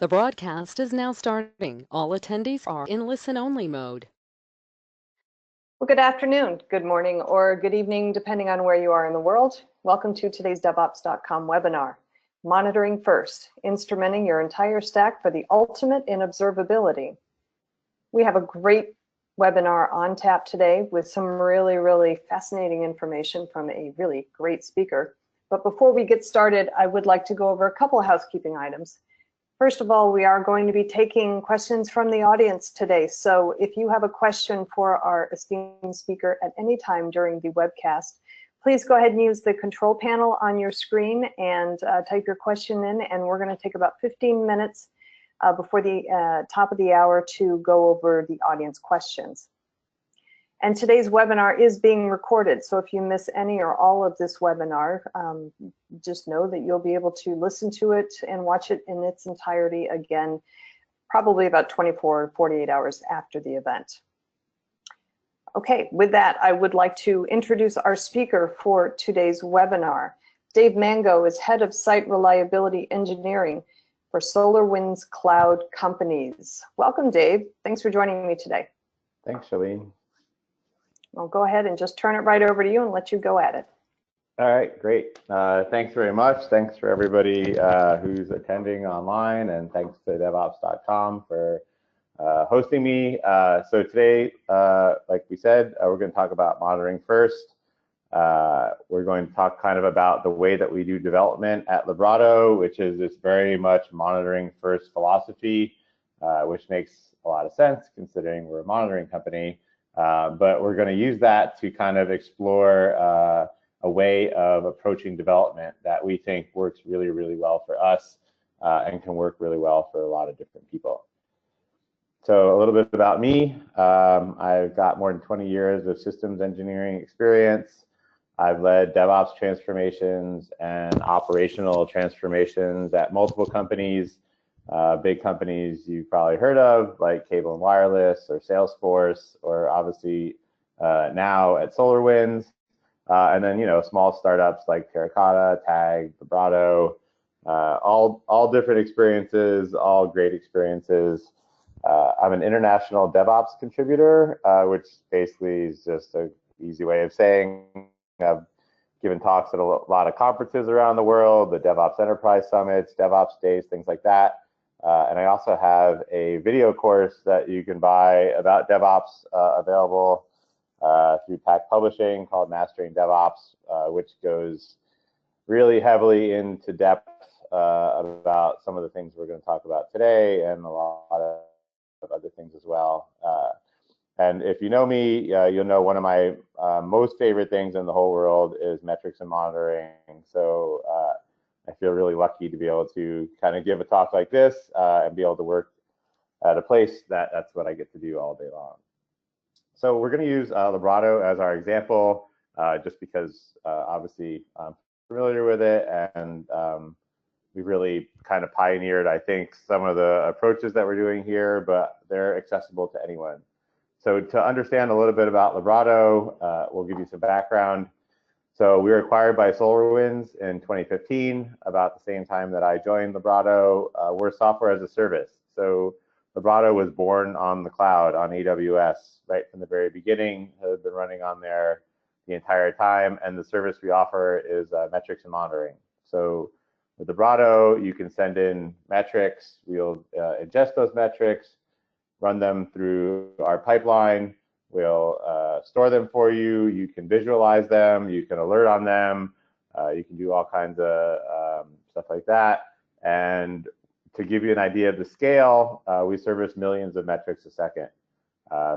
The broadcast is now starting. All attendees are in listen-only mode. Well, good afternoon, good morning, or good evening, depending on where you are in the world. Welcome to today's DevOps.com webinar, Monitoring First, Instrumenting Your Entire Stack for the Ultimate in Observability. We have a great webinar on tap today with some really fascinating information from a really great speaker. But before we get started, I would like to go over a couple of housekeeping items. First of all, we are going to be taking questions from the audience today. So if you have a question for our esteemed speaker at any time during the webcast, please go ahead and use the control panel on your screen and type your question in. And we're going to take about 15 minutes before the top of the hour to go over the audience questions. And today's webinar is being recorded, so if you miss any or all of this webinar, just know that you'll be able to listen to it and watch it in its entirety again, probably about 24 or 48 hours after the event. Okay, with that, I would like to introduce our speaker for today's webinar. Dave Mango is Head of Site Reliability Engineering for Solarwinds Cloud Companies. Welcome, Dave. Thanks for joining me today. Thanks, Shalene. I'll go ahead and just turn it right over to you and let you go at it. All right, great. Thanks very much. Thanks for everybody who's attending online, and thanks to DevOps.com for hosting me. So today, like we said, we're going to talk about monitoring first. We're going to talk kind of about the way that we do development at Liberado, which is this very much monitoring first philosophy, which makes a lot of sense considering we're a monitoring company. But we're going to use that to kind of explore a way of approaching development that we think works really well for us and can work really well for a lot of different people. So a little bit about me. I've got more than 20 years of systems engineering experience. I've led DevOps transformations and operational transformations at multiple companies. Big companies you've probably heard of, like Cable and Wireless or Salesforce, or obviously now at SolarWinds, and then small startups like Terracotta, Tag, Liberado, all different experiences, all great experiences. I'm an international DevOps contributor, which basically is just an easy way of saying I've given talks at a lot of conferences around the world, the DevOps Enterprise Summits, DevOps Days, things like that. And I also have a video course that you can buy about DevOps available through Pack Publishing called Mastering DevOps, which goes really heavily into depth about some of the things we're going to talk about today and a lot of other things as well. And if you know me, you'll know one of my most favorite things in the whole world is metrics and monitoring. So I feel really lucky to be able to kind of give a talk like this and be able to work at a place that's what I get to do all day long. So we're going to use Liberado as our example, just because obviously I'm familiar with it, and we've really kind of pioneered, I think, some of the approaches that we're doing here, but they're accessible to anyone. So to understand a little bit about Liberado, we'll give you some background. So we were acquired by SolarWinds in 2015, about the same time that I joined Liberado. We're software as a service. So Liberado was born on the cloud, on AWS, right from the very beginning. Has been running on there the entire time, and the service we offer is metrics and monitoring. So with Liberado, you can send in metrics. We'll ingest those metrics, run them through our pipeline. We'll store them for you. You can visualize them. You can alert on them. You can do all kinds of stuff like that. And to give you an idea of the scale, we service millions of metrics a second.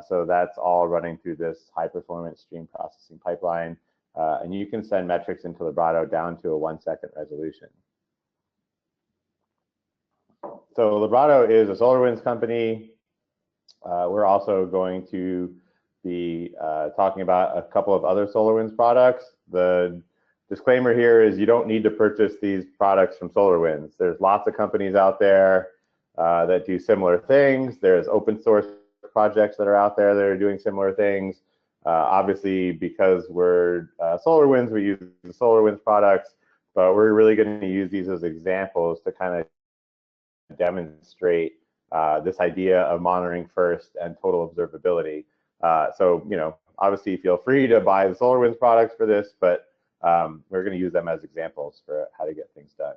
So that's all running through this high-performance stream processing pipeline. And you can send metrics into Liberado down to a 1-second resolution. So Liberado is a SolarWinds company. We're also going to be talking about a couple of other SolarWinds products. The disclaimer here is you don't need to purchase these products from SolarWinds. There's lots of companies out there that do similar things. There's open source projects that are out there that are doing similar things. Obviously, because we're SolarWinds, we use the SolarWinds products, but we're really going to use these as examples to kind of demonstrate this idea of monitoring first and total observability. So, obviously feel free to buy the SolarWinds products for this, but we're going to use them as examples for how to get things done.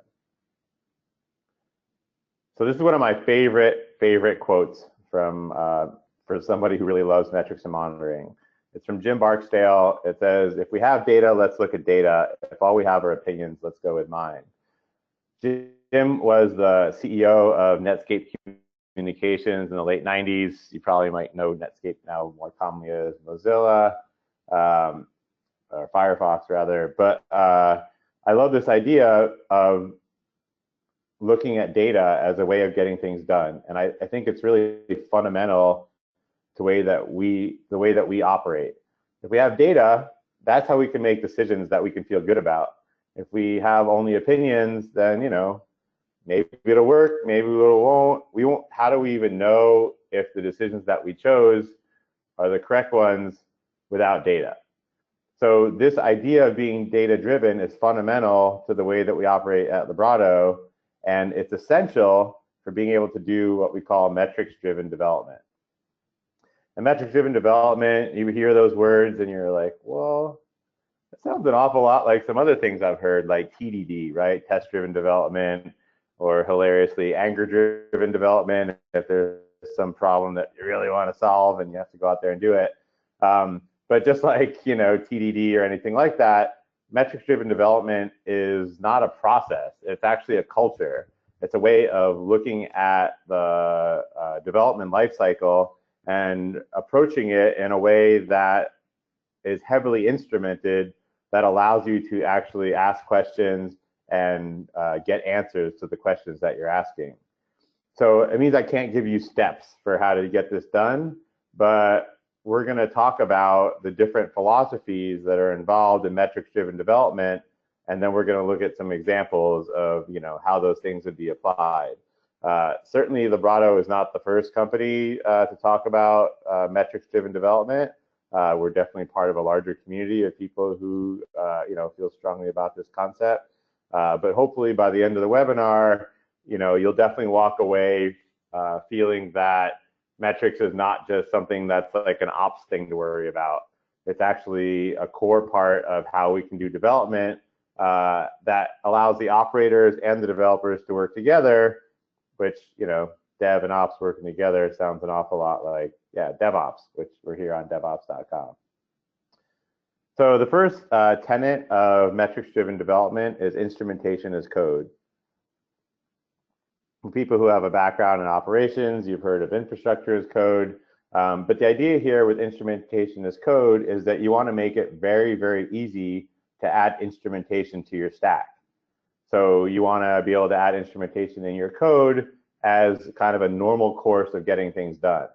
So this is one of my favorite quotes from for somebody who really loves metrics and monitoring. It's from Jim Barksdale. It says, "If we have data, let's look at data. If all we have are opinions, let's go with mine." Jim was the CEO of Netscape Communications in the late 90s. You probably might know Netscape now more commonly as Mozilla, or Firefox rather. But I love this idea of looking at data as a way of getting things done. And I think it's really fundamental to the way that we operate. If we have data, that's how we can make decisions that we can feel good about. If we have only opinions, then maybe it'll work, maybe it won't. We won't. How do we even know if the decisions that we chose are the correct ones without data? So this idea of being data-driven is fundamental to the way that we operate at Liberado, and it's essential for being able to do what we call metrics-driven development. And metrics-driven development, you hear those words and you're like, well, that sounds an awful lot like some other things I've heard, like TDD, right? Test-driven development, or hilariously, anger-driven development, if there's some problem that you really want to solve and you have to go out there and do it. But just like TDD or anything like that, metrics-driven development is not a process. It's actually a culture. It's a way of looking at the development lifecycle and approaching it in a way that is heavily instrumented, that allows you to actually ask questions and get answers to the questions that you're asking. So it means I can't give you steps for how to get this done, but we're going to talk about the different philosophies that are involved in metrics-driven development, and then we're going to look at some examples of how those things would be applied. Certainly, Liberado is not the first company to talk about metrics-driven development. We're definitely part of a larger community of people who feel strongly about this concept. But hopefully, by the end of the webinar, you'll definitely walk away feeling that metrics is not just something that's like an ops thing to worry about. It's actually a core part of how we can do development that allows the operators and the developers to work together, which, dev and ops working together sounds an awful lot like, DevOps, which we're here on DevOps.com. So the first tenet of metrics-driven development is instrumentation as code. For people who have a background in operations, you've heard of infrastructure as code. But the idea here with instrumentation as code is that you want to make it very, very easy to add instrumentation to your stack. So you want to be able to add instrumentation in your code as kind of a normal course of getting things done.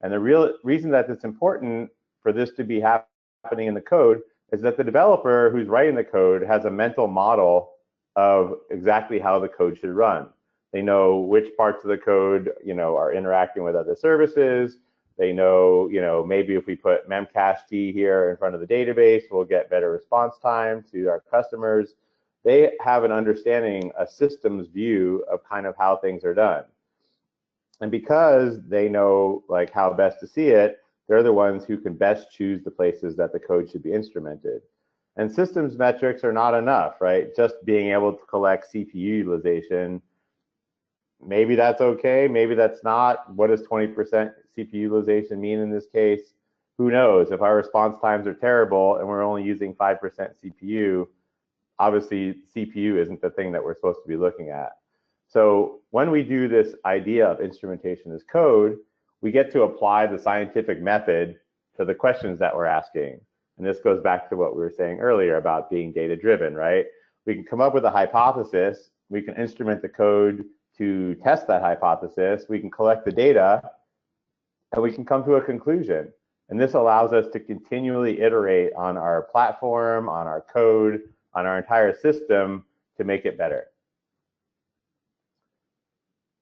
And the real reason that it's important for this to be happening in the code is that the developer who's writing the code has a mental model of exactly how the code should run. They know which parts of the code, are interacting with other services. They know, maybe if we put memcached here in front of the database, we'll get better response time to our customers. They have an understanding, a systems view of kind of how things are done. And because they know like how best to see it, they're the ones who can best choose the places that the code should be instrumented. And systems metrics are not enough, right? Just being able to collect CPU utilization, maybe that's okay, maybe that's not. What does 20% CPU utilization mean in this case? Who knows? If our response times are terrible and we're only using 5% CPU, obviously CPU isn't the thing that we're supposed to be looking at. So when we do this idea of instrumentation as code, we get to apply the scientific method to the questions that we're asking. And this goes back to what we were saying earlier about being data-driven, right? We can come up with a hypothesis, we can instrument the code to test that hypothesis, we can collect the data, and we can come to a conclusion. And this allows us to continually iterate on our platform, on our code, on our entire system to make it better.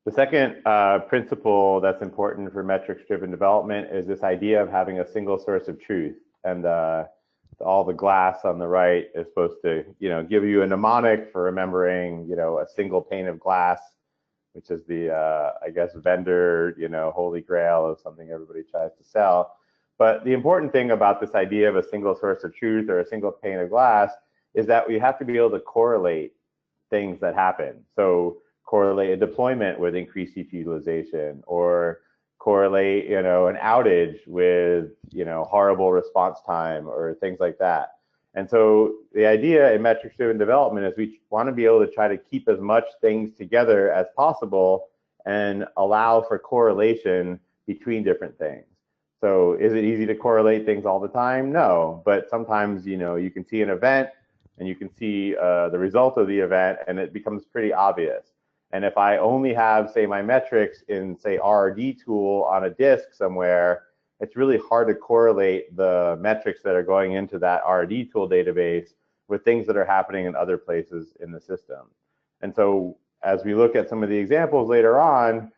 The second principle that's important for metrics-driven development is this idea of having a single source of truth. And all the glass on the right is supposed to, give you a mnemonic for remembering, a single pane of glass, which is the, I guess, vendor, holy grail of something everybody tries to sell. But the important thing about this idea of a single source of truth or a single pane of glass is that we have to be able to correlate things that happen. So correlate a deployment with increased CPU utilization, or correlate, an outage with, horrible response time or things like that. And so the idea in metrics-driven development is we want to be able to try to keep as much things together as possible and allow for correlation between different things. So is it easy to correlate things all the time? No, but sometimes, you can see an event and you can see the result of the event and it becomes pretty obvious. And if I only have, say, my metrics in, say, RRD tool on a disk somewhere, it's really hard to correlate the metrics that are going into that RRD tool database with things that are happening in other places in the system. And so as we look at some of the examples later on,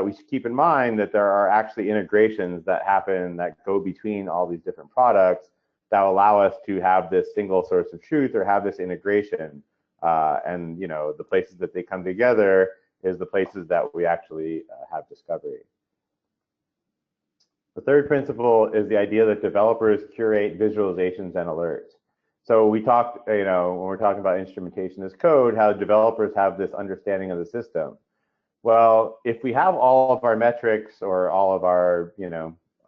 we should keep in mind that there are actually integrations that happen that go between all these different products that allow us to have this single source of truth or have this integration. And the places that they come together is the places that we actually have discovery. The third principle is the idea that developers curate visualizations and alerts. So we talked, when we're talking about instrumentation as code, how developers have this understanding of the system. Well, if we have all of our metrics or all of our,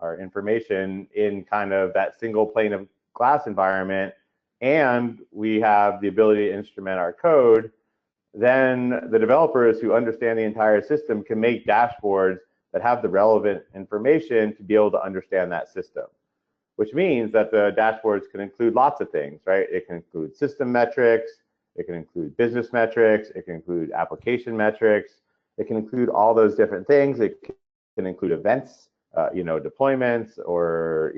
our information in kind of that single pane of glass environment, and we have the ability to instrument our code, then the developers who understand the entire system can make dashboards that have the relevant information to be able to understand that system, which means that the dashboards can include lots of things, right? It can include system metrics, it can include business metrics, it can include application metrics, it can include all those different things. It can include events, deployments, or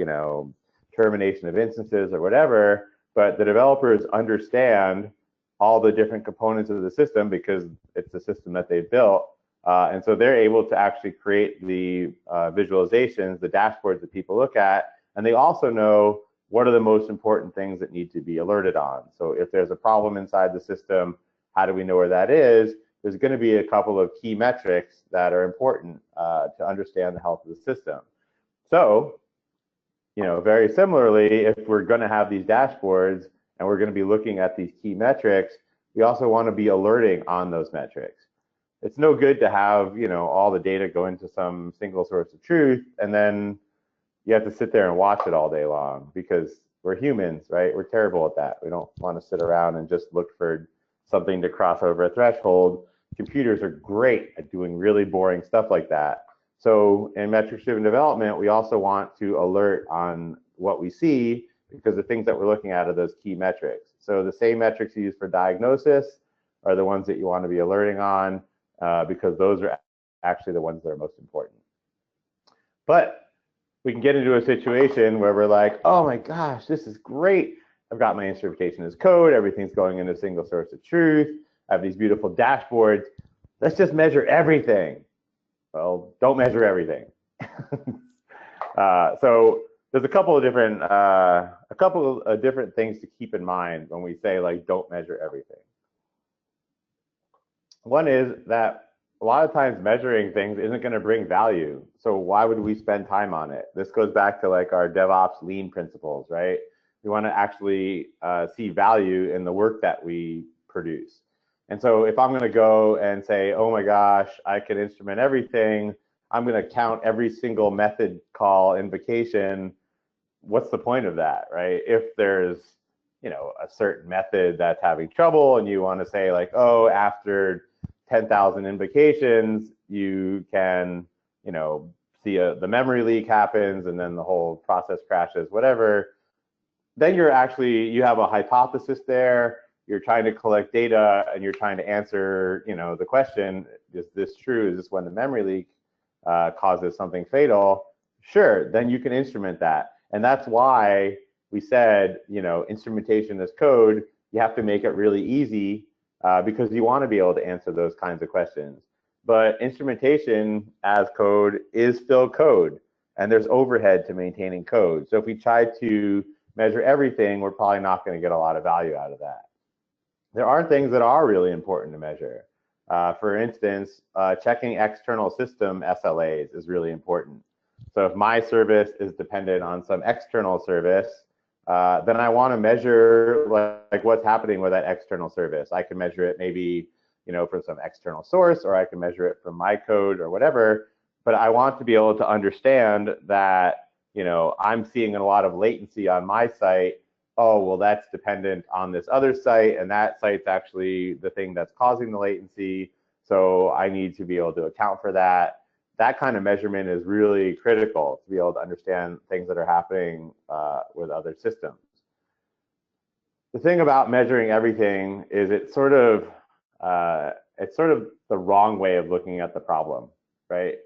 termination of instances or whatever. But the developers understand all the different components of the system because it's the system that they've built. And so they're able to actually create the visualizations, the dashboards that people look at, and they also know what are the most important things that need to be alerted on. So if there's a problem inside the system, how do we know where that is? There's going to be a couple of key metrics that are important to understand the health of the system. So, very similarly, if we're going to have these dashboards and we're going to be looking at these key metrics, we also want to be alerting on those metrics. It's no good to have, all the data go into some single source of truth, and then you have to sit there and watch it all day long because we're humans, right? We're terrible at that. We don't want to sit around and just look for something to cross over a threshold. Computers are great at doing really boring stuff like that. So in metrics-driven development, we also want to alert on what we see because the things that we're looking at are those key metrics. So the same metrics you use for diagnosis are the ones that you want to be alerting on because those are actually the ones that are most important. But we can get into a situation where we're like, oh my gosh, this is great. I've got my instrumentation as code. Everything's going into a single source of truth. I have these beautiful dashboards. Let's just measure everything. Well, don't measure everything. So there's a couple of different things to keep in mind when we say like don't measure everything. One is that a lot of times measuring things isn't going to bring value. So why would we spend time on it? This goes back to like our DevOps lean principles, right? We want to actually see value in the work that we produce. And so if I'm going to go and say, oh my gosh, I can instrument everything, I'm going to count every single method call invocation, what's the point of that, right? If there's, a certain method that's having trouble and you want to say like, oh, after 10,000 invocations, you can, see the memory leak happens and then the whole process crashes, whatever, then you have a hypothesis there. You're trying to collect data and you're trying to answer, the question, is this true? Is this when the memory leak causes something fatal? Sure, then you can instrument that. And that's why we said, instrumentation as code, you have to make it really easy because you want to be able to answer those kinds of questions. But instrumentation as code is still code, and there's overhead to maintaining code. So if we try to measure everything, we're probably not going to get a lot of value out of that. There are things that are really important to measure. For instance, checking external system SLAs is really important. So if my service is dependent on some external service, then I want to measure like what's happening with that external service. I can measure it maybe, from some external source, or I can measure it from my code or whatever. But I want to be able to understand that, I'm seeing a lot of latency on my site. Oh, well, that's dependent on this other site, and that site's actually the thing that's causing the latency. So I need to be able to account for that. That kind of measurement is really critical to be able to understand things that are happening with other systems. The thing about measuring everything is it's sort of the wrong way of looking at the problem, right?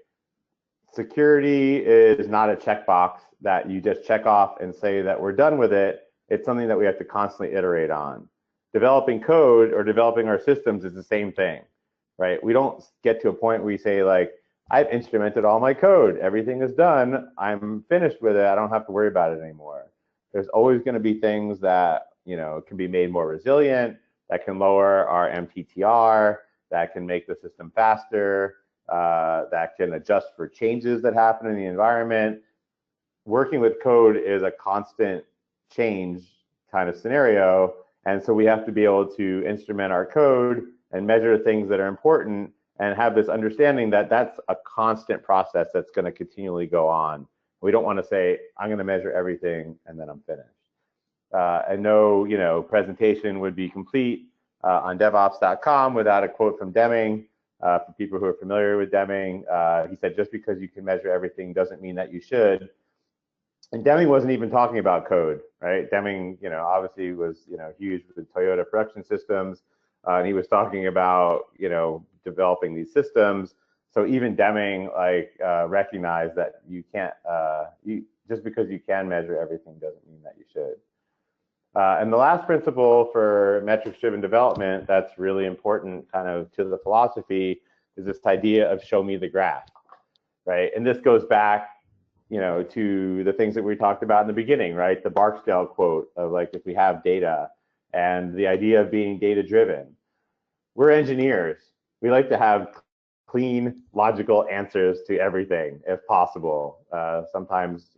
Security is not a checkbox that you just check off and say that we're done with it. It's something that we have to constantly iterate on. Developing code or developing our systems is the same thing, right? We don't get to a point where we say like, I've instrumented all my code, everything is done, I'm finished with it, I don't have to worry about it anymore. There's always going to be things that can be made more resilient, that can lower our MTTR, that can make the system faster, that can adjust for changes that happen in the environment. Working with code is a constant change kind of scenario, and so we have to be able to instrument our code and measure things that are important and have this understanding that that's a constant process that's going to continually go on. We don't want to say, I'm going to measure everything and then I'm finished. And no, presentation would be complete on DevOps.com without a quote from Deming. For people who are familiar with Deming, he said, just because you can measure everything doesn't mean that you should. And Deming wasn't even talking about code, right? Deming, obviously was, huge with Toyota production systems. And he was talking about, developing these systems. So even Deming recognized that you can't, just because you can measure everything doesn't mean that you should. And the last principle for metrics-driven development that's really important kind of to the philosophy is this idea of show me the graph, right? And this goes back, to the things that we talked about in the beginning, right? The Barksdale quote of like, if we have data, and the idea of being data-driven. We're engineers. We like to have clean, logical answers to everything if possible. Sometimes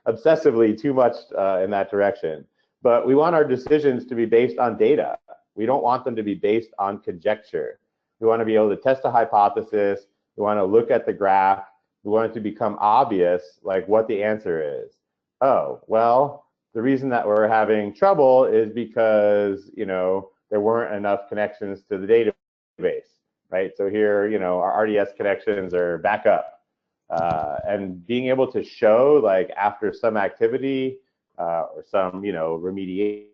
obsessively too much in that direction. But we want our decisions to be based on data. We don't want them to be based on conjecture. We want to be able to test a hypothesis. We want to look at the graph. We want it to become obvious, like what the answer is. Oh, well, the reason that we're having trouble is because, there weren't enough connections to the database, right? So here, our RDS connections are back up. And being able to show, like, after some activity or some, remediation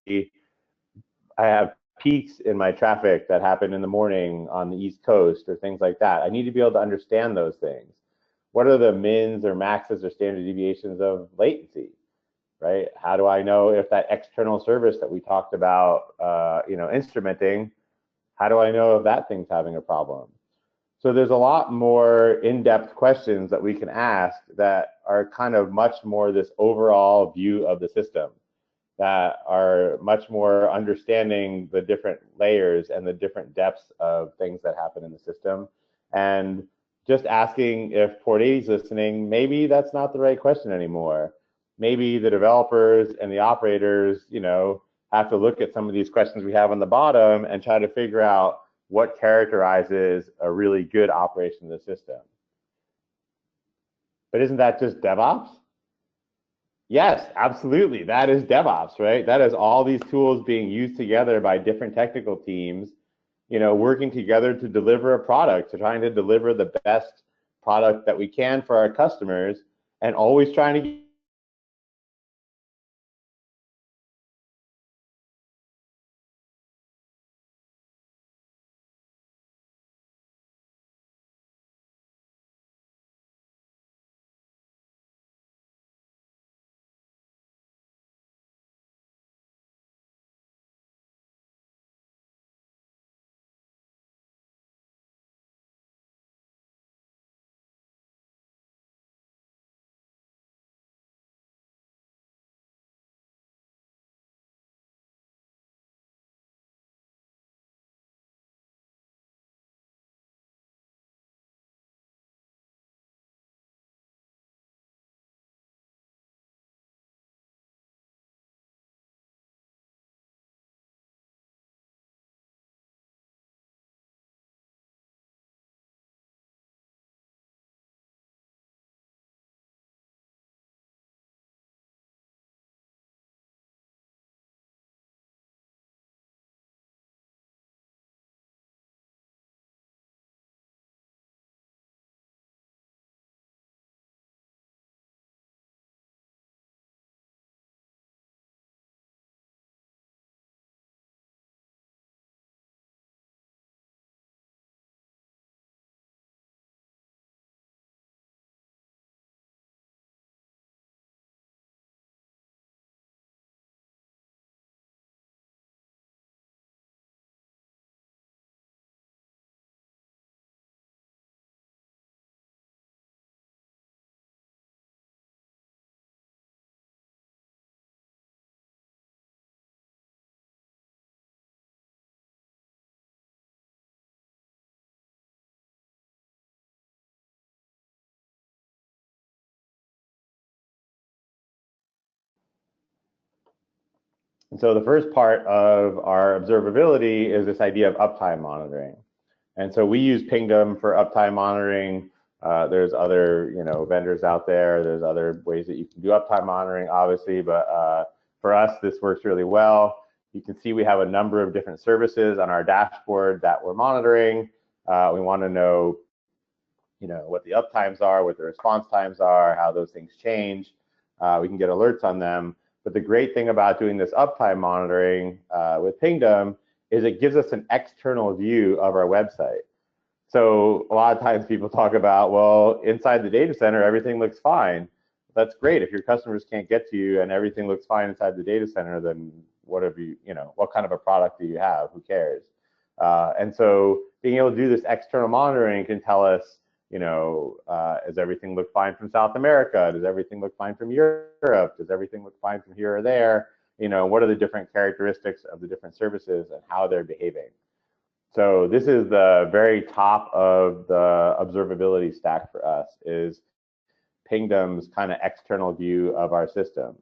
I have peaks in my traffic that happen in the morning on the East Coast or things like that. I need to be able to understand those things. What are the mins or maxes or standard deviations of latency, right? How do I know if that external service that we talked about, instrumenting, how do I know if that thing's having a problem? So there's a lot more in-depth questions that we can ask that are kind of much more this overall view of the system, that are much more understanding the different layers and the different depths of things that happen in the system. And just asking if Port 80 is listening, maybe that's not the right question anymore. Maybe the developers and the operators, have to look at some of these questions we have on the bottom and try to figure out what characterizes a really good operation of the system. But isn't that just DevOps? Yes, absolutely. That is DevOps, right? That is all these tools being used together by different technical teams, working together to deliver a product, to trying to deliver the best product that we can for our customers, and always trying to And so the first part of our observability is this idea of uptime monitoring. And so we use Pingdom for uptime monitoring. There's other vendors out there. There's other ways that you can do uptime monitoring, obviously, but for us, this works really well. You can see we have a number of different services on our dashboard that we're monitoring. We want to know, what the uptimes are, what the response times are, how those things change. We can get alerts on them. But the great thing about doing this uptime monitoring with Pingdom is it gives us an external view of our website. So a lot of times people talk about, well, inside the data center, everything looks fine. That's great. If your customers can't get to you and everything looks fine inside the data center, then what kind of a product do you have? Who cares? And so being able to do this external monitoring can tell us, does everything look fine from South America? Does everything look fine from Europe? Does everything look fine from here or there? What are the different characteristics of the different services and how they're behaving? So this is the very top of the observability stack for us, is Pingdom's kind of external view of our system.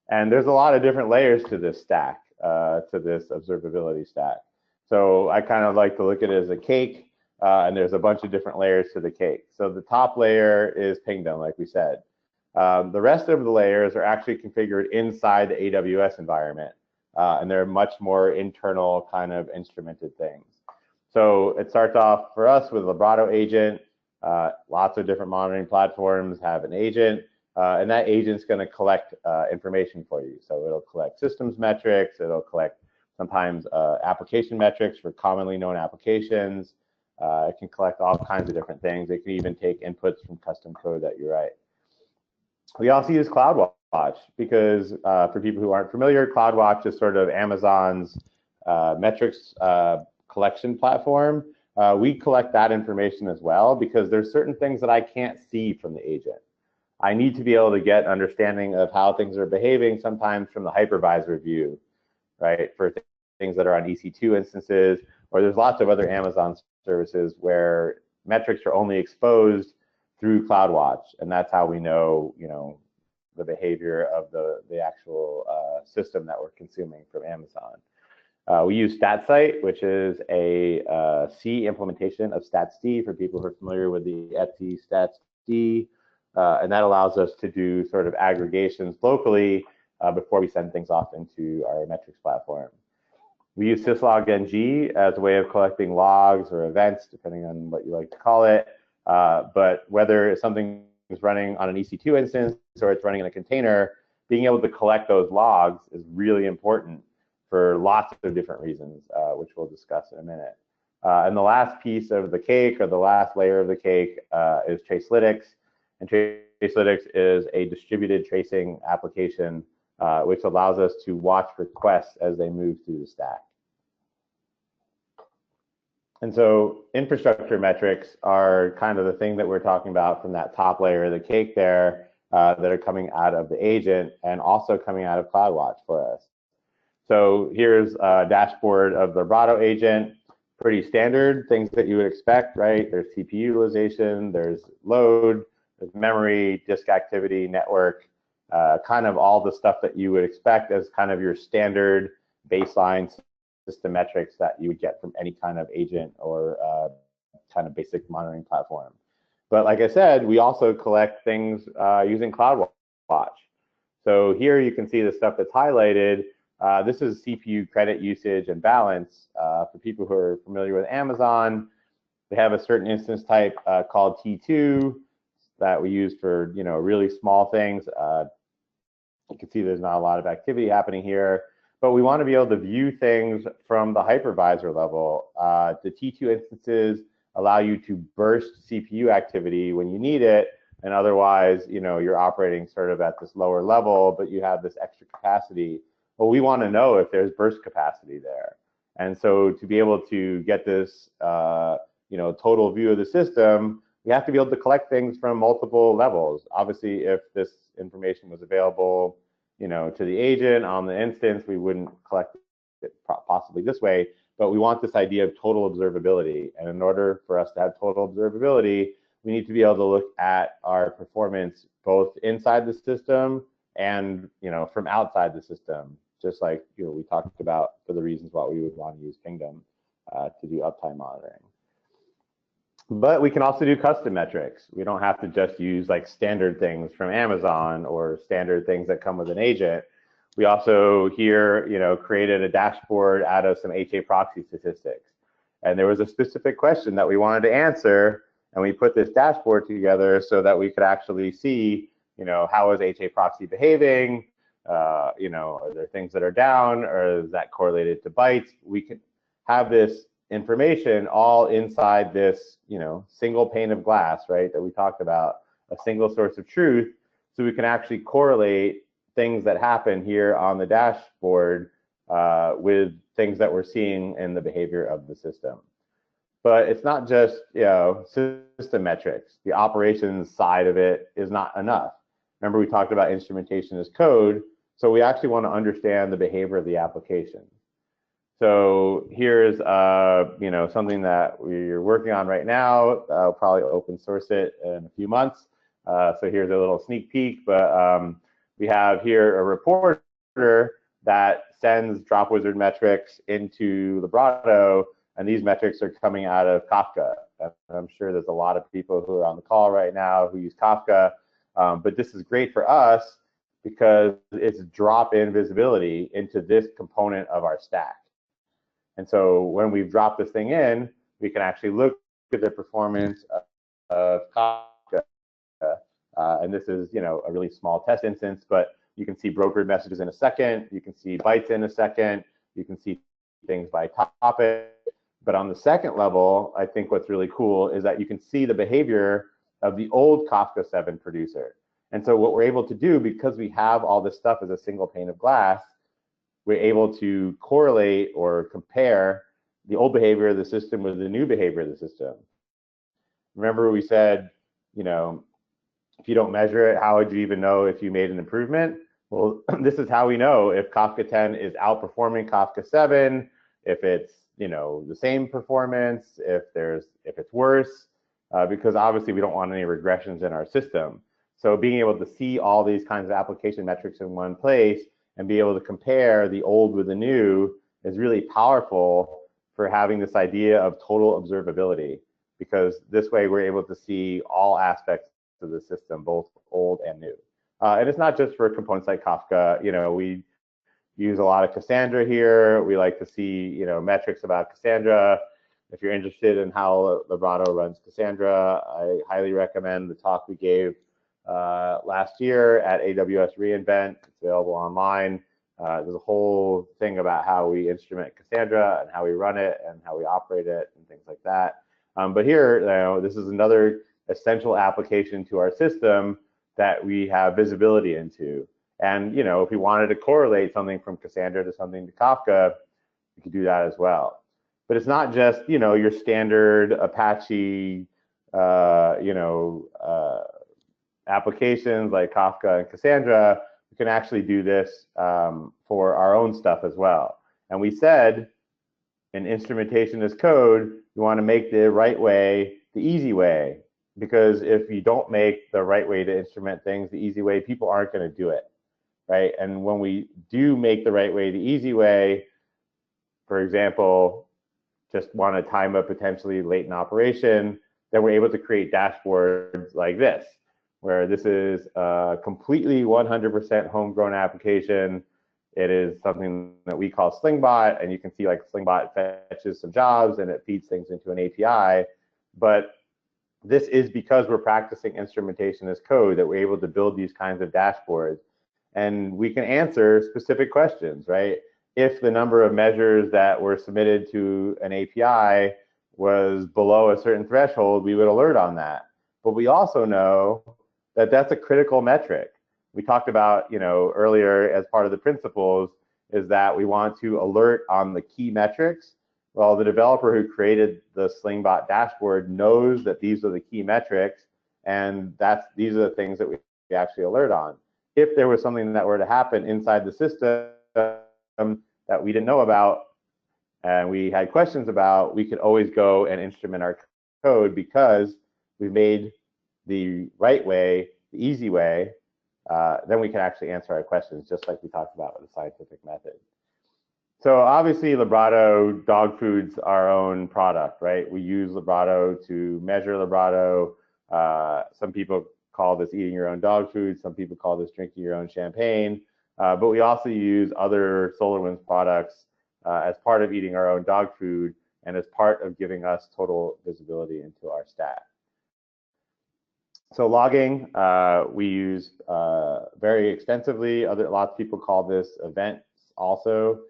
And there's a lot of different layers to this stack, to this observability stack. So I kind of like to look at it as a cake, and there's a bunch of different layers to the cake. So the top layer is Pingdom, like we said. The rest of the layers are actually configured inside the AWS environment, and they're much more internal kind of instrumented things. So it starts off for us with Liberado agent. Lots of different monitoring platforms have an agent. and that agent's going to collect information for you. So it'll collect systems metrics, it'll collect sometimes application metrics for commonly known applications. It can collect all kinds of different things. It can even take inputs from custom code that you write. We also use CloudWatch because for people who aren't familiar, CloudWatch is sort of Amazon's metrics collection platform. We collect that information as well because there's certain things that I can't see from the agent. I need to be able to get understanding of how things are behaving sometimes from the hypervisor view, right? For things that are on EC2 instances, or there's lots of other Amazon services where metrics are only exposed through CloudWatch, and that's how we know, the behavior of the actual system that we're consuming from Amazon. We use StatSite, which is a C implementation of StatsD for people who are familiar with the Etsy StatsD. And that allows us to do sort of aggregations locally before we send things off into our metrics platform. We use syslog-ng as a way of collecting logs or events, depending on what you like to call it. But whether something is running on an EC2 instance or it's running in a container, being able to collect those logs is really important for lots of different reasons, which we'll discuss in a minute. And the last piece of the cake, or the last layer of the cake, is Tracelytx. And Tracelytx is a distributed tracing application, which allows us to watch requests as they move through the stack. And so infrastructure metrics are kind of the thing that we're talking about from that top layer of the cake there, that are coming out of the agent and also coming out of CloudWatch for us. So here's a dashboard of the Liberado agent. Pretty standard things that you would expect, right? There's CPU utilization, there's load, there's memory, disk activity, network, kind of all the stuff that you would expect as kind of your standard baseline system metrics that you would get from any kind of agent or kind of basic monitoring platform. But like I said, we also collect things using CloudWatch. So here you can see the stuff that's highlighted. This is CPU credit usage and balance. For people who are familiar with Amazon, they have a certain instance type called T2 that we use for really small things. You can see there's not a lot of activity happening here, but we want to be able to view things from the hypervisor level. The T2 instances allow you to burst CPU activity when you need it, and otherwise, you're operating sort of at this lower level, but you have this extra capacity. Well, we want to know if there's burst capacity there. And so to be able to get this total view of the system, we have to be able to collect things from multiple levels. Obviously, if this information was available to the agent on the instance, we wouldn't collect it possibly this way, but we want this idea of total observability. And in order for us to have total observability, we need to be able to look at our performance both inside the system and from outside the system, just like we talked about for the reasons why we would want to use Pingdom to do uptime monitoring. But we can also do custom metrics. We don't have to just use like standard things from Amazon or standard things that come with an agent. We also here created a dashboard out of some HA proxy statistics. And there was a specific question that we wanted to answer, and we put this dashboard together so that we could actually see how is HA proxy behaving? Are there things that are down, or is that correlated to bytes? We can have this information all inside this, single pane of glass, right, that we talked about, a single source of truth, so we can actually correlate things that happen here on the dashboard with things that we're seeing in the behavior of the system. But it's not just, system metrics. The operations side of it is not enough. Remember, we talked about instrumentation as code, so we actually want to understand the behavior of the application. So here's something that we're working on right now. I'll probably open source it in a few months. So here's a little sneak peek, but we have here a reporter that sends Dropwizard metrics into Liberado, and these metrics are coming out of Kafka. And I'm sure there's a lot of people who are on the call right now who use Kafka, but this is great for us because it's drop-in visibility into this component of our stack. And so when we've dropped this thing in, we can actually look at the performance of Kafka And this is, a really small test instance, but you can see brokered messages in a second. You can see bytes in a second. You can see things by topic. But on the second level, I think what's really cool is that you can see the behavior of the old Kafka 7 producer. And so what we're able to do, because we have all this stuff as a single pane of glass, we're able to correlate or compare the old behavior of the system with the new behavior of the system. Remember we said, if you don't measure it, how would you even know if you made an improvement? Well, this is how we know if Kafka 10 is outperforming Kafka 7, if it's the same performance, if it's worse, because obviously we don't want any regressions in our system. So being able to see all these kinds of application metrics in one place and be able to compare the old with the new is really powerful for having this idea of total observability, because this way we're able to see all aspects of the system, both old and new. And it's not just for components like Kafka. We use a lot of Cassandra here. We like to see, metrics about Cassandra. If you're interested in how Liberado runs Cassandra, I highly recommend the talk we gave last year at AWS reInvent. It's available online. There's a whole thing about how we instrument Cassandra and how we run it and how we operate it and things like that. But here, this is another essential application to our system that we have visibility into. And if we wanted to correlate something from Cassandra to something to Kafka, we could do that as well. But it's not just your standard Apache applications like Kafka and Cassandra. We can actually do this for our own stuff as well. And we said in instrumentation as code, you want to make the right way the easy way, because if you don't make the right way to instrument things the easy way, people aren't going to do it, right? And when we do make the right way the easy way, for example, just want to time a potentially latent operation, then we're able to create dashboards like this, where this is a completely 100% homegrown application. It is something that we call SwingBot, and you can see like SwingBot fetches some jobs and it feeds things into an API. But this is because we're practicing instrumentation as code that we're able to build these kinds of dashboards. And we can answer specific questions, right? If the number of measures that were submitted to an API was below a certain threshold, we would alert on that. But we also know that that's a critical metric. We talked about, earlier as part of the principles is that we want to alert on the key metrics. Well, the developer who created the SwingBot dashboard knows that these are the key metrics, and these are the things that we actually alert on. If there was something that were to happen inside the system that we didn't know about and we had questions about, we could always go and instrument our code because we've made the right way, the easy way. Then we can actually answer our questions, just like we talked about with the scientific method. So obviously, Liberado dog food's our own product, right? We use Liberado to measure Liberado. Some people call this eating your own dog food. Some people call this drinking your own champagne. But we also use other SolarWinds products as part of eating our own dog food and as part of giving us total visibility into our stack. So logging, we use very extensively. Lots of people call this events also.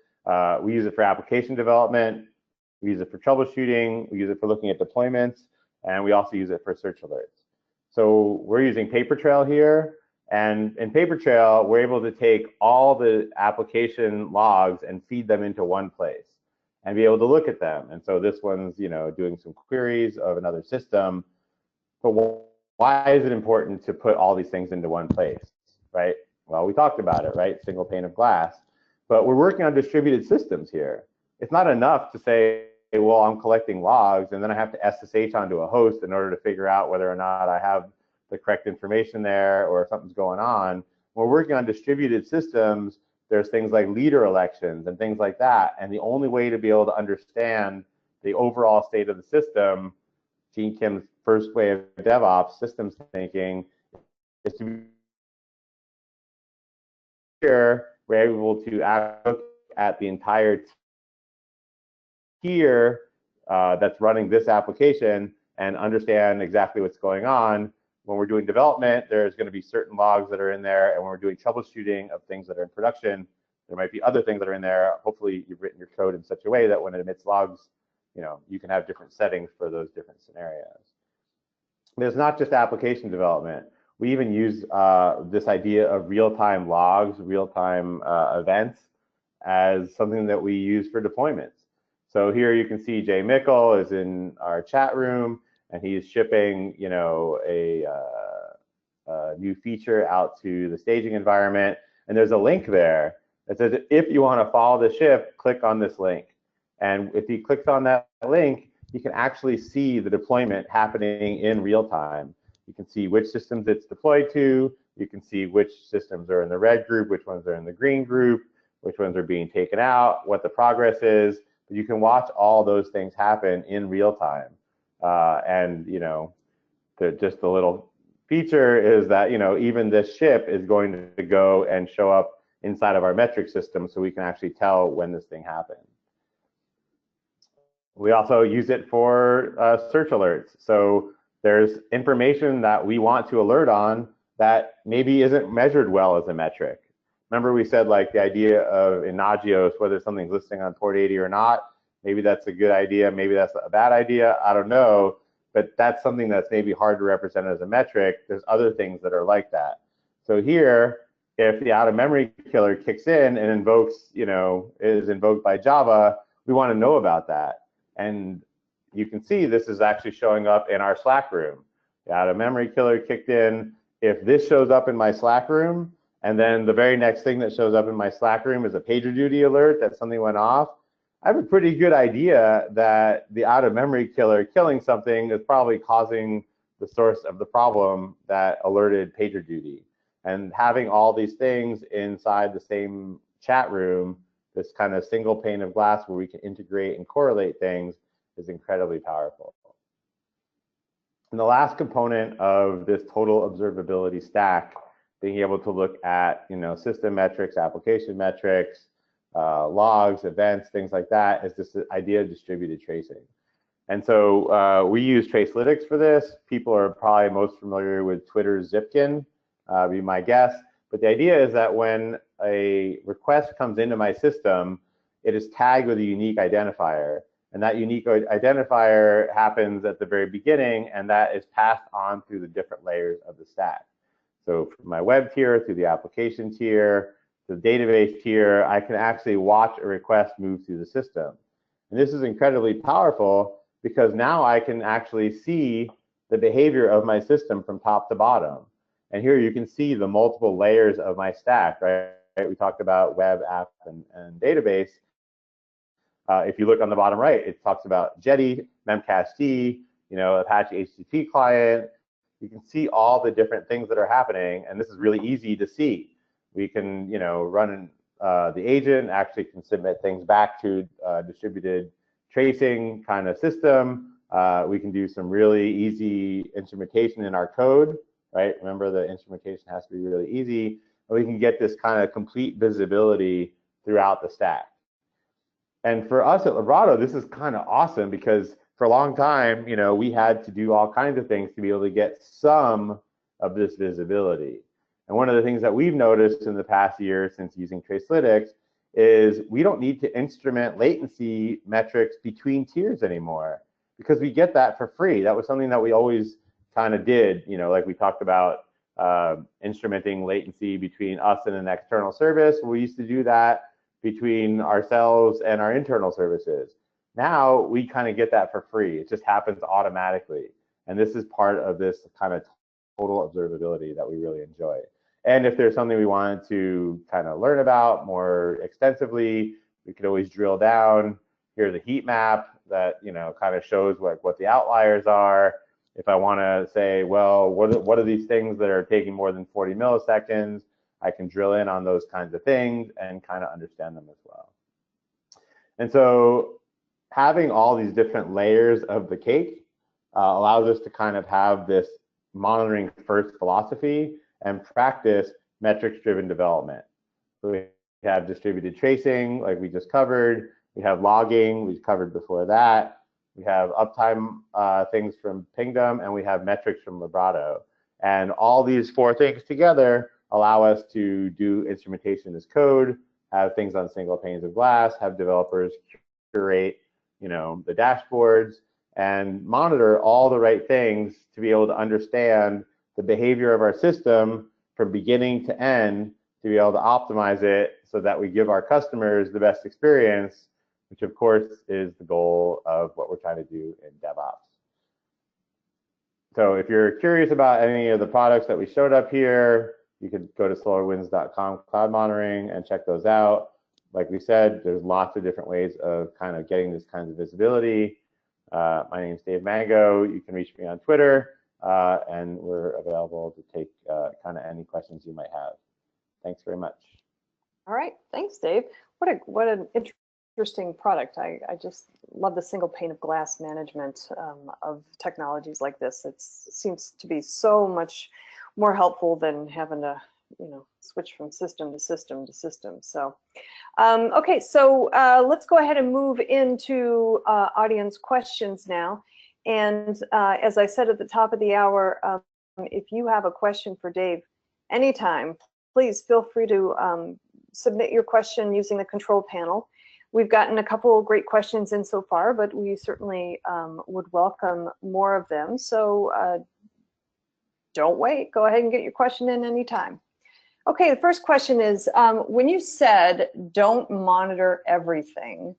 We use it for application development. We use it for troubleshooting. We use it for looking at deployments. And we also use it for search alerts. So we're using Papertrail here. And in Papertrail, we're able to take all the application logs and feed them into one place and be able to look at them. And so this one's doing some queries of another system. But why is it important to put all these things into one place, right? Well, we talked about it, right? Single pane of glass. But we're working on distributed systems here. It's not enough to say, well, I'm collecting logs and then I have to SSH onto a host in order to figure out whether or not I have the correct information there or if something's going on. When we're working on distributed systems, there's things like leader elections and things like that. And the only way to be able to understand the overall state of the system, Gene Kim's first way of DevOps, systems thinking, is to be here. We're able to look at the entire tier that's running this application and understand exactly what's going on when we're doing development, there's going to be certain logs that are in there, and when we're doing troubleshooting of things that are in production, there might be other things that are in there. Hopefully, you've written your code in such a way that when it emits logs, you can have different settings for those different scenarios. There's not just application development. We even use this idea of real-time logs, real-time events as something that we use for deployments. So here you can see Jay Mickle is in our chat room, and he's shipping, a new feature out to the staging environment. And there's a link there that says, if you want to follow the ship, click on this link. And if he clicks on that link, you can actually see the deployment happening in real time. You can see which systems it's deployed to. You can see which systems are in the red group, which ones are in the green group, which ones are being taken out, what the progress is. But you can watch all those things happen in real time. And just the little feature is that even this ship is going to go and show up inside of our metric system, so we can actually tell when this thing happened. We also use it for search alerts. So there's information that we want to alert on that maybe isn't measured well as a metric. Remember we said like the idea of in Nagios, whether something's listing on port 80 or not, maybe that's a good idea, maybe that's a bad idea, I don't know, but that's something that's maybe hard to represent as a metric. There's other things that are like that. So here, if the out-of-memory killer kicks in and invokes, is invoked by Java, we want to know about that. And you can see this is actually showing up in our Slack room. The out-of-memory killer kicked in. If this shows up in my Slack room, and then the very next thing that shows up in my Slack room is a PagerDuty alert that something went off, I have a pretty good idea that the out-of-memory killer killing something is probably causing the source of the problem that alerted PagerDuty. And having all these things inside the same chat room, this kind of single pane of glass where we can integrate and correlate things, is incredibly powerful. And the last component of this total observability stack, being able to look at system metrics, application metrics, logs, events, things like that, is this idea of distributed tracing. And so we use Tracelytx for this. People are probably most familiar with Twitter's Zipkin, be my guess. But the idea is that when a request comes into my system, it is tagged with a unique identifier. And that unique identifier happens at the very beginning, and that is passed on through the different layers of the stack. So from my web tier through the application tier, to the database tier, I can actually watch a request move through the system. And this is incredibly powerful because now I can actually see the behavior of my system from top to bottom. And here you can see the multiple layers of my stack, right? We talked about web, app, and database. If you look on the bottom right, it talks about Jetty, Memcached, Apache HTTP client. You can see all the different things that are happening, and this is really easy to see. We can, run the agent, actually can submit things back to a distributed tracing kind of system. We can do some really easy instrumentation in our code, right? Remember, the instrumentation has to be really easy. And we can get this kind of complete visibility throughout the stack. And for us at Liberado, this is kind of awesome because for a long time, we had to do all kinds of things to be able to get some of this visibility. And one of the things that we've noticed in the past year since using Tracelytx is we don't need to instrument latency metrics between tiers anymore because we get that for free. That was something that we always kind of did, like we talked about instrumenting latency between us and an external service. We used to do that between ourselves and our internal services. Now we kind of get that for free. It just happens automatically. And this is part of this kind of total observability that we really enjoy. And if there's something we wanted to kind of learn about more extensively, we could always drill down. Here's a heat map that kind of shows what the outliers are. If I want to say, well, what are these things that are taking more than 40 milliseconds? I can drill in on those kinds of things and kind of understand them as well. And so having all these different layers of the cake allows us to kind of have this monitoring first philosophy and practice metrics-driven development. So we have distributed tracing, like we just covered. We have logging, we covered before that. We have uptime things from Pingdom, and we have metrics from Liberado. And all these four things together allow us to do instrumentation as code, have things on single panes of glass, have developers curate, the dashboards, and monitor all the right things to be able to understand the behavior of our system from beginning to end, to be able to optimize it so that we give our customers the best experience, which of course is the goal of what we're trying to do in DevOps. So if you're curious about any of the products that we showed up here, you could go to solarwinds.com cloud monitoring and check those out. Like we said, there's lots of different ways of kind of getting this kind of visibility. My name is Dave Mango. You can reach me on Twitter, and we're available to take kind of any questions you might have. Thanks very much. All right, thanks, Dave. What an interesting product. I just love the single pane of glass management of technologies like this. It seems to be so much more helpful than having to, switch from system to system to system. So, okay, so let's go ahead and move into audience questions now. And as I said at the top of the hour, if you have a question for Dave anytime, please feel free to submit your question using the control panel. We've gotten a couple of great questions in so far, but we certainly would welcome more of them. So don't wait, go ahead and get your question in anytime. Okay, the first question is, when you said don't monitor everything,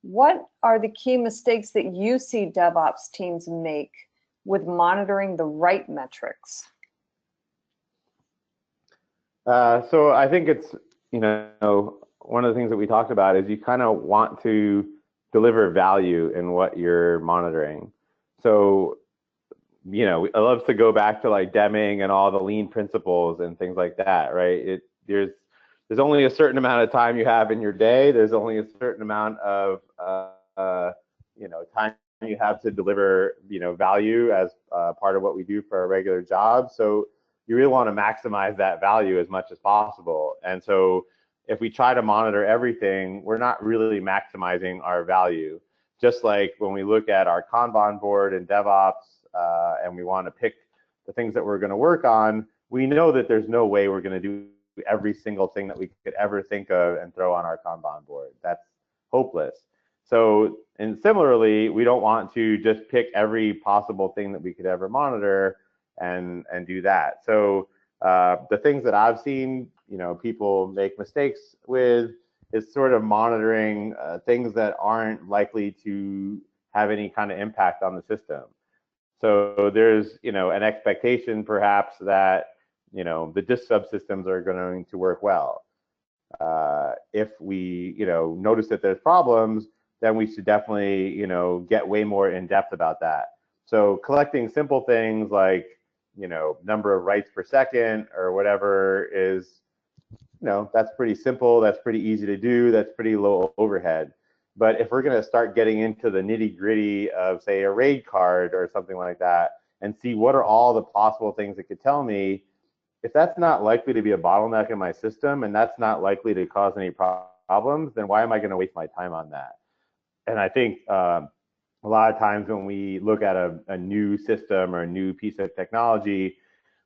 what are the key mistakes that you see DevOps teams make with monitoring the right metrics? So I think it's, one of the things that we talked about is you kind of want to deliver value in what you're monitoring. So, I love to go back to like Deming and all the lean principles and things like that, right? There's only a certain amount of time you have in your day. There's only a certain amount of time you have to deliver value as part of what we do for a regular job. So you really want to maximize that value as much as possible. And so if we try to monitor everything, we're not really maximizing our value. Just like when we look at our Kanban board in DevOps and we want to pick the things that we're going to work on, we know that there's no way we're going to do every single thing that we could ever think of and throw on our Kanban board. That's hopeless. So, and similarly, we don't want to just pick every possible thing that we could ever monitor and do that. So the things that I've seen, people make mistakes with is sort of monitoring things that aren't likely to have any kind of impact on the system. So there's, an expectation perhaps that, the disk subsystems are going to work well. If we, notice that there's problems, then we should definitely, get way more in depth about that. So collecting simple things like, number of writes per second or whatever is, that's pretty simple. That's pretty easy to do. That's pretty low overhead. But if we're going to start getting into the nitty gritty of, say, a RAID card or something like that, and see what are all the possible things it could tell me, if that's not likely to be a bottleneck in my system and that's not likely to cause any problems, then why am I going to waste my time on that? And I think a lot of times when we look at a new system or a new piece of technology,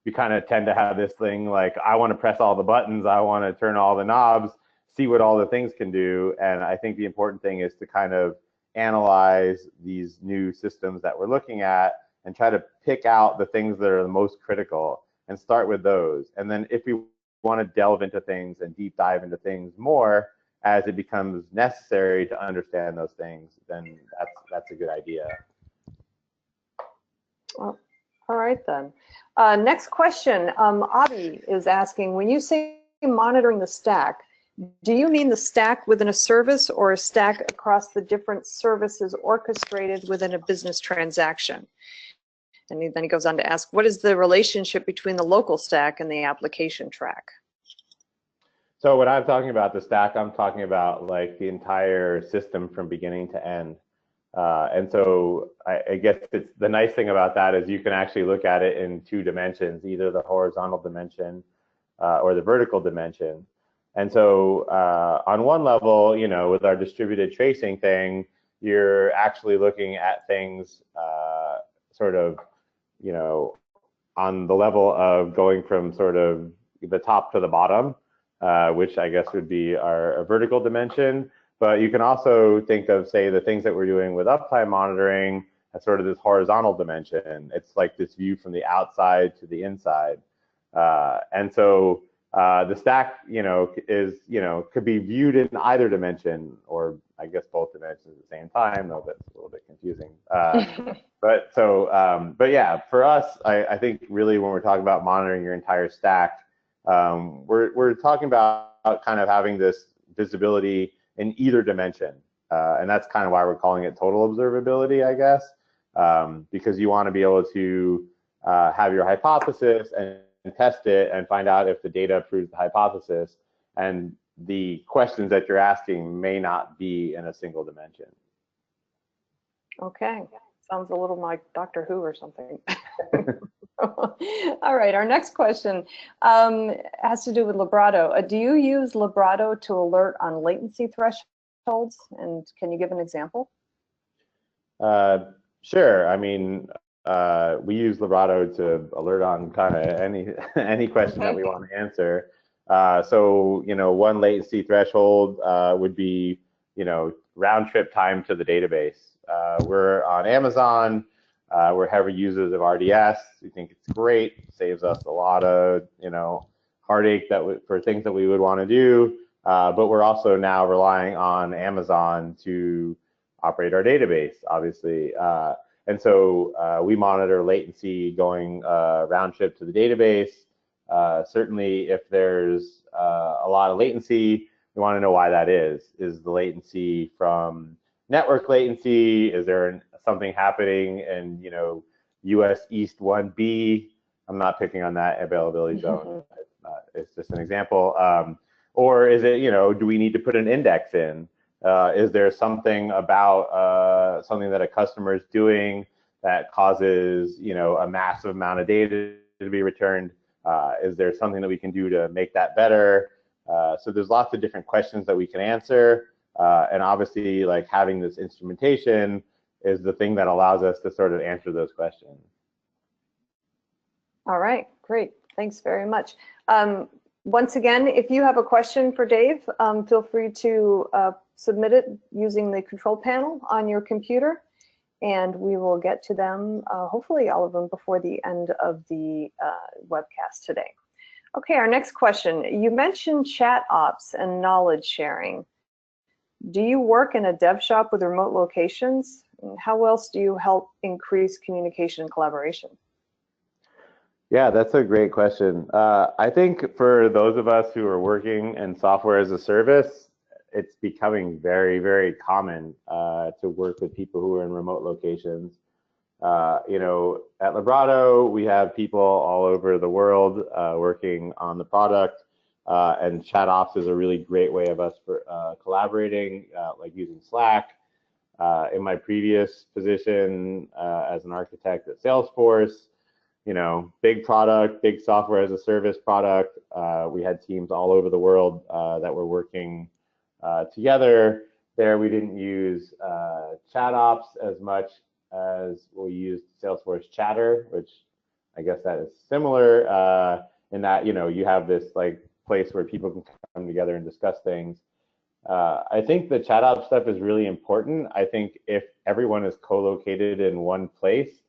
we kind of tend to have this thing like, I want to press all the buttons, I want to turn all the knobs, see what all the things can do. And I think the important thing is to kind of analyze these new systems that we're looking at and try to pick out the things that are the most critical and start with those. And then if we want to delve into things and deep dive into things more as it becomes necessary to understand those things, then that's a good idea. Well, all right then. Next question. Avi is asking, when you say monitoring the stack, do you mean the stack within a service or a stack across the different services orchestrated within a business transaction? And then he goes on to ask, what is the relationship between the local stack and the application track? So when I'm talking about the stack, I'm talking about like the entire system from beginning to end. And so I guess it's the nice thing about that is you can actually look at it in two dimensions, either the horizontal dimension or the vertical dimension. And so on one level, with our distributed tracing thing, you're actually looking at things sort of, on the level of going from sort of the top to the bottom, which I guess would be our vertical dimension. But you can also think of, say, the things that we're doing with uptime monitoring as sort of this horizontal dimension. It's like this view from the outside to the inside. And so the stack, could be viewed in either dimension, or I guess both dimensions at the same time, though that's a little bit confusing. But yeah, for us, I think really when we're talking about monitoring your entire stack, we're talking about kind of having this visibility in either dimension. And that's kind of why we're calling it total observability, I guess, because you want to be able to have your hypothesis and test it and find out if the data proves the hypothesis. And the questions that you're asking may not be in a single dimension. Okay, sounds a little like Doctor Who or something. All right, our next question has to do with Liberado. Do you use Liberado to alert on latency thresholds? And can you give an example? Sure. I mean, we use Liberado to alert on kind of any question that we want to answer. So, one latency threshold would be, round trip time to the database. We're on Amazon. We're heavy users of RDS. We think it's great. It saves us a lot of, heartache for things that we would want to do. But we're also now relying on Amazon to operate our database, obviously. And so we monitor latency going round trip to the database. Certainly, if there's a lot of latency, we want to know why that is. Is the latency from network latency? Is there something happening in US East 1B? I'm not picking on that availability zone. It's just an example. Or is it, do we need to put an index in? Is there something about something that a customer is doing that causes, a massive amount of data to be returned? Is there something that we can do to make that better? So there's lots of different questions that we can answer. And obviously, like having this instrumentation is the thing that allows us to sort of answer those questions. All right, great. Thanks very much. Once again, if you have a question for Dave, feel free to submit it using the control panel on your computer, and we will get to them, hopefully all of them, before the end of the webcast today. Okay, our next question. You mentioned chat ops and knowledge sharing. Do you work in a dev shop with remote locations? How else do you help increase communication and collaboration? Yeah, that's a great question. I think for those of us who are working in software as a service, it's becoming very, very common to work with people who are in remote locations. At Liberado, we have people all over the world working on the product, and chat ops is a really great way of us for collaborating, like using Slack. In my previous position as an architect at Salesforce, big product, big software as a service product. We had teams all over the world that were working together. There, we didn't use chat ops as much as we used Salesforce Chatter, which I guess that is similar in that you have this like place where people can come together and discuss things. I think the chat ops stuff is really important. I think if everyone is co-located in one place,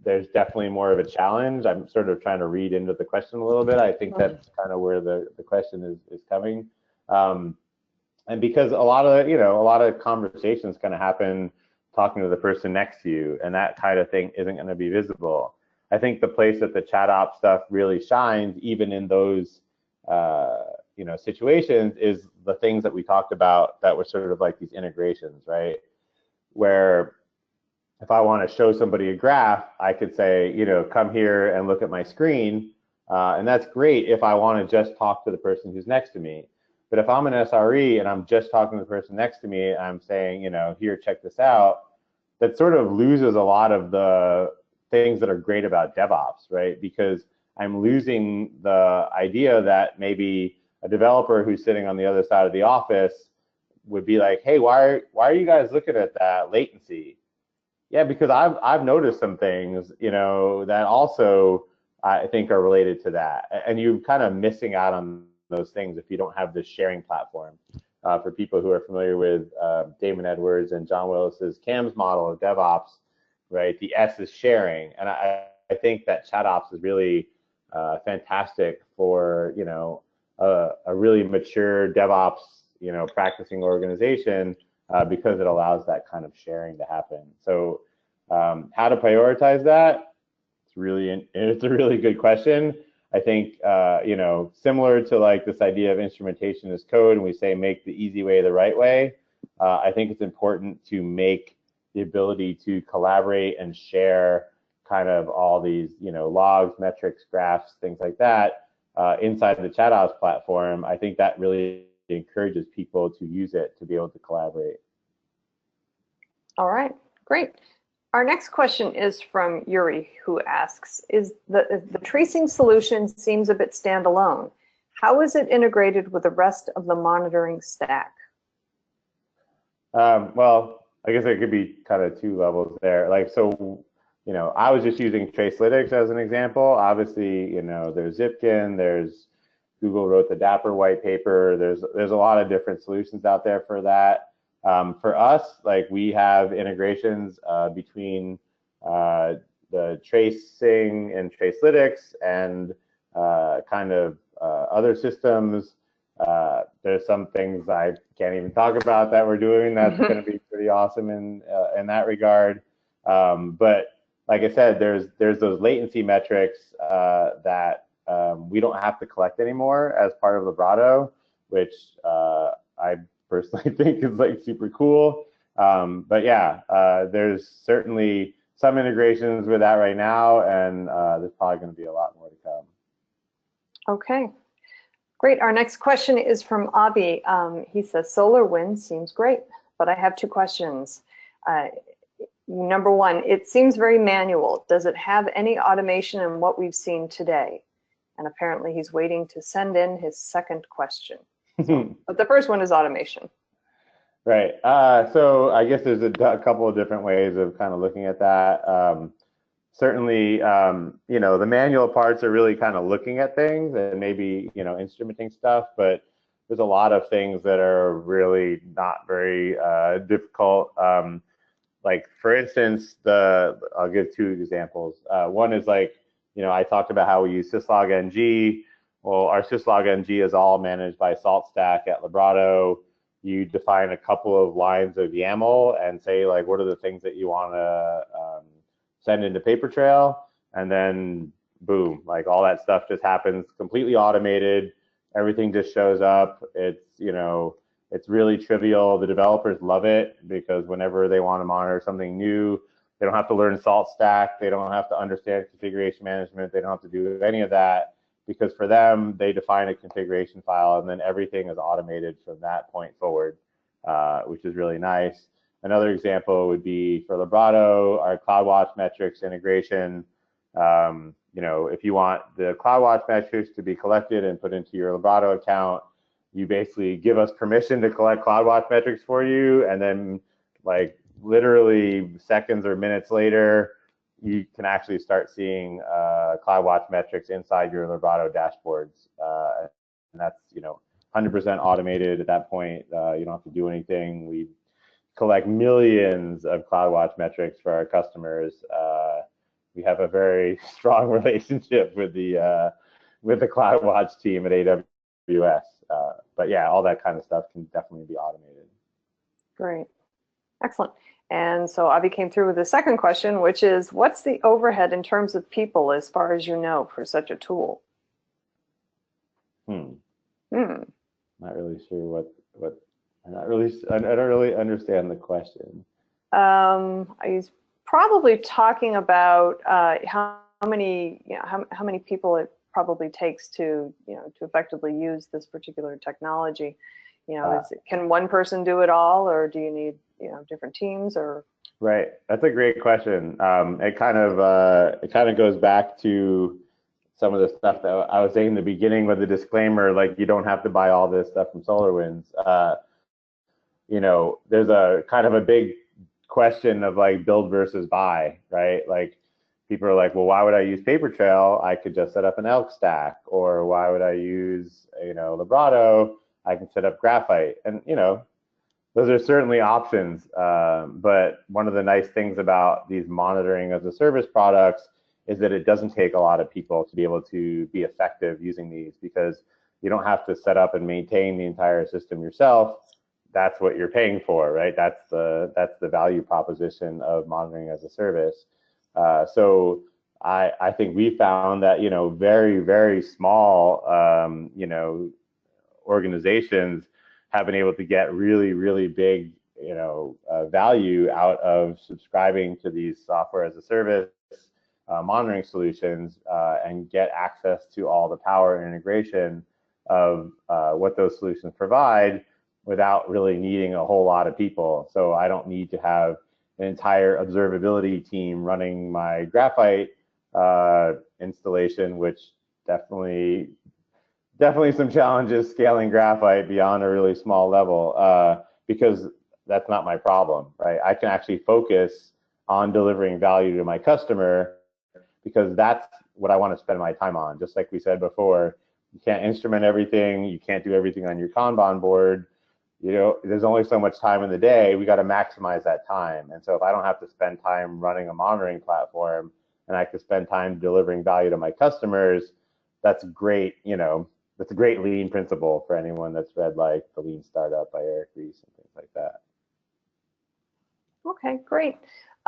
there's definitely more of a challenge. I'm sort of trying to read into the question a little bit. I think that's kind of where the question is coming. And because a lot of conversations kind of happen talking to the person next to you, and that kind of thing isn't going to be visible. I think the place that the chat ops stuff really shines, even in those situations, is the things that we talked about that were sort of like these integrations, right? Where if I want to show somebody a graph, I could say, come here and look at my screen. And that's great if I want to just talk to the person who's next to me. But if I'm an SRE and I'm just talking to the person next to me, I'm saying, here, check this out, that sort of loses a lot of the things that are great about DevOps, right? Because I'm losing the idea that maybe a developer who's sitting on the other side of the office would be like, hey, why are you guys looking at that latency? Yeah, because I've noticed some things, that also I think are related to that. And you're kind of missing out on those things if you don't have this sharing platform. For people who are familiar with Damon Edwards and John Willis's CAMS model of DevOps, right? The S is sharing, and I think that ChatOps is really fantastic for a really mature DevOps practicing organization because it allows that kind of sharing to happen. So how to prioritize that? It's a really good question. I think similar to like this idea of instrumentation as code, and we say make the easy way the right way. I think it's important to make the ability to collaborate and share kind of all these logs, metrics, graphs, things like that inside the ChatOps platform. I think that really encourages people to use it to be able to collaborate. All right, great. Our next question is from Yuri, who asks, the tracing solution seems a bit standalone. How is it integrated with the rest of the monitoring stack? Well, I guess there could be kind of two levels there. Like, so, I was just using Tracelytx as an example. Obviously, there's Zipkin, there's Google wrote the Dapper white paper. There's a lot of different solutions out there for that. For us, like we have integrations between the tracing and Tracelytx and kind of other systems. There's some things I can't even talk about that we're doing that's going to be pretty awesome in that regard. But like I said, there's those latency metrics that we don't have to collect anymore as part of Liberado, which I personally think is like super cool. But yeah, there's certainly some integrations with that right now, and there's probably going to be a lot more to come. Okay, great. Our next question is from Avi. He says, SolarWinds seems great, but I have two questions. Number one, it seems very manual. Does it have any automation in what we've seen today? And apparently he's waiting to send in his second question. But the first one is automation. Right. So I guess there's a couple of different ways of kind of looking at that. Certainly, the manual parts are really kind of looking at things and maybe, instrumenting stuff, but there's a lot of things that are really not very difficult. Like, for instance, I'll give two examples. One is like, I talked about how we use syslog-ng. Well, our syslog-ng is all managed by SaltStack at Liberado. You define a couple of lines of YAML and say, like, what are the things that you want to send into Papertrail, and then boom, like all that stuff just happens completely automated. Everything just shows up. It's really trivial. The developers love it because whenever they want to monitor something new, they don't have to learn SaltStack. They don't have to understand configuration management. They don't have to do any of that, because for them, they define a configuration file and then everything is automated from that point forward, which is really nice. Another example would be for Liberado, our CloudWatch metrics integration. If you want the CloudWatch metrics to be collected and put into your Liberado account, you basically give us permission to collect CloudWatch metrics for you, and then like literally seconds or minutes later, you can actually start seeing CloudWatch metrics inside your Liberado dashboards, and that's 100% automated at that point. You don't have to do anything. We collect millions of CloudWatch metrics for our customers. We have a very strong relationship with the CloudWatch team at AWS. But yeah, all that kind of stuff can definitely be automated. Great, excellent. And so Avi came through with the second question, which is, what's the overhead in terms of people, as far as you know, for such a tool? Not really sure what. I don't really understand the question. He's probably talking about how many people it probably takes to effectively use this particular technology. Can one person do it all, or do you need different teams? Or right, that's a great question. It kind of goes back to some of the stuff that I was saying in the beginning with the disclaimer, like you don't have to buy all this stuff from SolarWinds. There's a kind of a big question of like build versus buy, right? Like, people are like, well, why would I use Papertrail? I could just set up an Elk stack. Or why would I use, Liberado? I can set up Graphite. And, those are certainly options. But one of the nice things about these monitoring as a service products is that it doesn't take a lot of people to be able to be effective using these, because you don't have to set up and maintain the entire system yourself. That's what you're paying for, right? That's the value proposition of monitoring as a service. So I think we found that, very, very small, organizations have been able to get really, really big, value out of subscribing to these software as a service monitoring solutions and get access to all the power and integration of what those solutions provide without really needing a whole lot of people. So I don't need to have an entire observability team running my Graphite installation, which definitely some challenges scaling Graphite beyond a really small level, because that's not my problem, right? I can actually focus on delivering value to my customer, because that's what I want to spend my time on. Just like we said before, you can't instrument everything, you can't do everything on your Kanban board. There's only so much time in the day. We got to maximize that time. And so if I don't have to spend time running a monitoring platform and I can spend time delivering value to my customers, that's great. That's a great lean principle for anyone that's read like The Lean Startup by Eric Ries and things like that. Okay, great.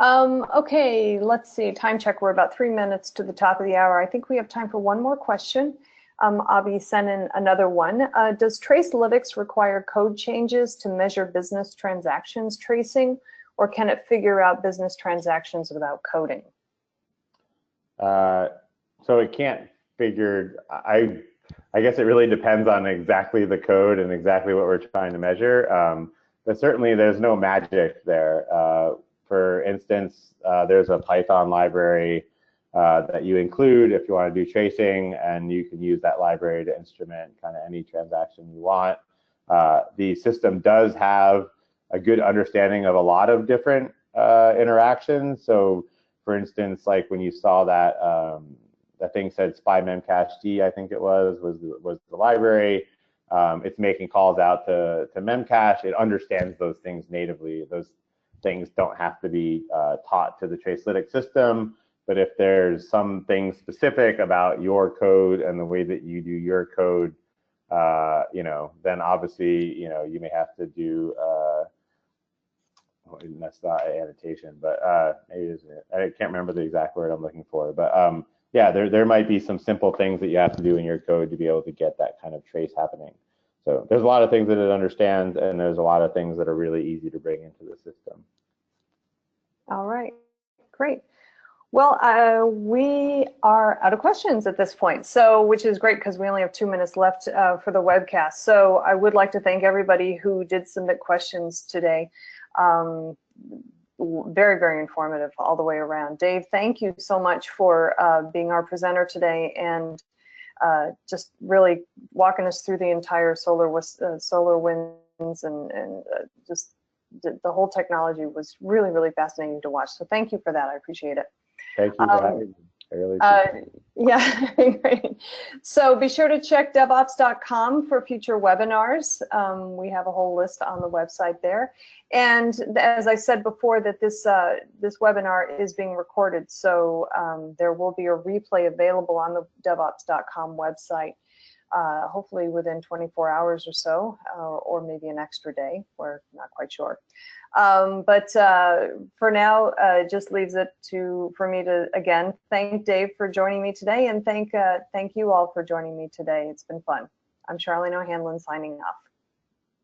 Okay, let's see, time check. We're about 3 minutes to the top of the hour. I think we have time for one more question. Abby sent in another one. Does Tracelytx require code changes to measure business transactions tracing, or can it figure out business transactions without coding? So it can't figure, I guess it really depends on exactly the code and exactly what we're trying to measure. But certainly there's no magic there. For instance, there's a Python library that you include if you want to do tracing, and you can use that library to instrument kind of any transaction you want. The system does have a good understanding of a lot of different interactions. So for instance, like when you saw that that thing said spy memcached, I think it was the library. It's making calls out to memcache. It understands those things natively. Those things don't have to be taught to the Tracelytx system, but if there's something specific about your code and the way that you do your code, then obviously, you may have to do, that's not an annotation, but maybe it is, I can't remember the exact word I'm looking for, but yeah, there might be some simple things that you have to do in your code to be able to get that kind of trace happening. So there's a lot of things that it understands, and there's a lot of things that are really easy to bring into the system. All right, great. Well, we are out of questions at this point, so which is great because we only have 2 minutes left for the webcast. So I would like to thank everybody who did submit questions today. Very, very informative all the way around. Dave, thank you so much for being our presenter today and just really walking us through the entire Solarwinds and just the whole technology was really, really fascinating to watch. So thank you for that. I appreciate it. Thank you for having me. I really appreciate it. Yeah, great. So be sure to check DevOps.com for future webinars. We have a whole list on the website there. And as I said before, that this webinar is being recorded, so there will be a replay available on the DevOps.com website, hopefully within 24 hours or so, or maybe an extra day. We're not quite sure. But for now, it just leaves it for me to again thank Dave for joining me today, and thank you all for joining me today. It's been fun. I'm Charlene O'Hanlon signing off.